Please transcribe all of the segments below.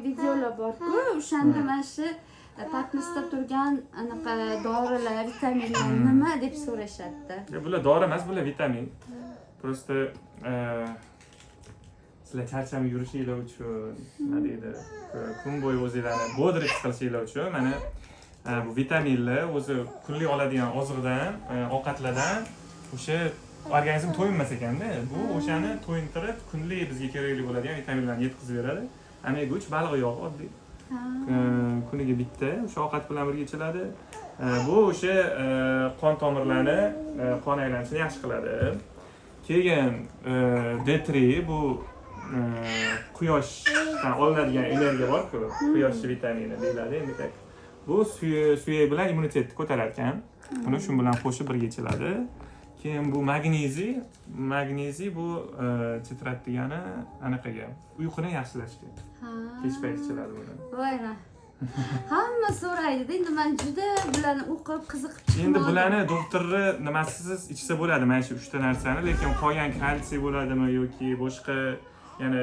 videolar bor-ku, o'shanda mana shu patnisda turgan anaqa dorilar, vitaminlar nima deb so'rashadi. Bular dori emas, bular vitamin. Просто sizlar charchamay yurishinglar uchun, nima deydi, kun bo'yi o'zinglarni bodri his qilishinglar uchun mana bu vitaminlar o'zi kunlik oladigan oziqdan, ovqatlardan o'sha organizm to'yinmas ekanda, bu o'shani to'yintirib kunlik bizga kerakli bo'ladigan vitaminlarni yetkazib beradi. Ameg'uch baliq yog'i oddiy. Kuniga bitta o'sha ovqat bilan birga ichiladi. Bu o'sha qon tomirlarini, qon aylanishini yaxshi qiladi. Keyin D3 bu quyoshdan olinadigan energiya bor-ku, quyosh vitamini deyiladi endi. Bu suyak bilan immunitetni ko'tarar ekan. Buni shu bilan qo'shib birga ichiladi. Keyin bu magneziy bu titrat degani anaqaga, uyquni yaxshilashga. Kech payt ichiladi buni. Voyna. Hamma so'raydi, endi men juda bularni o'qib qiziqib chiqdim. Endi bularni doktorni nimasisiz ichsa bo'ladi, mana shu 3 ta narsani, lekin qolgan kalsiy bo'ladimi yoki boshqa yana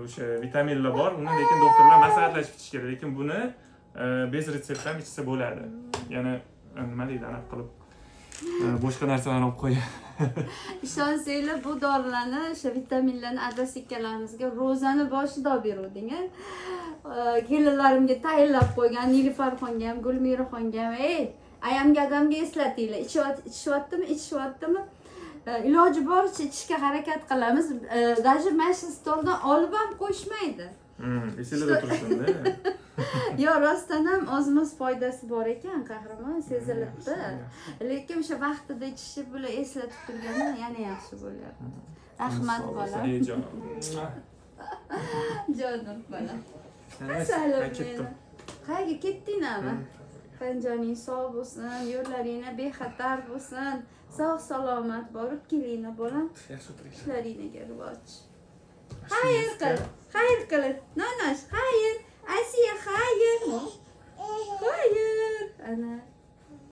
o'sha vitaminlar bor, uni lekin doktorlar maslahatlashib ichish kerak, lekin buni bez retseptdan ichsa bo'ladi. Yana nima deydi, aniq qilib boshqa narsalarni olib qo'yadi. Ishonsanglar, bu dorilarni, o'sha vitaminlarni adasi-ikkalarimizga ro'zani boshida olib beruvding. Kelinlarimga tayinlab qo'ygan, Nilufar-xonga ham, Gulmiraxonga ham, ayamga adamga eslatinglar, ichishyaptimi? Iloji boricha ichishga harakat qilamiz. Даже mana shu stoldan olib ham qo'yishmaydi. Esingizda tursin-da. Yo, rostdan ham ozmoz foydasi bor ekan, qahramon, sezilibdi. Lekin o'sha vaqtida ichishi bular eslatib turganda yana yaxshi bo'lyapti. Rahmat bolam. Jonim bolam. Ketdim. Qayerga ketdingmi? Panjoning sog' bo'lsin, yo'llaringlar bexatar bo'lsin. Sog' salomat borib kelinglar bolam. Yaxshi o'tiring. Ishlaringizga rivoj. Xayr qil. Nonosh.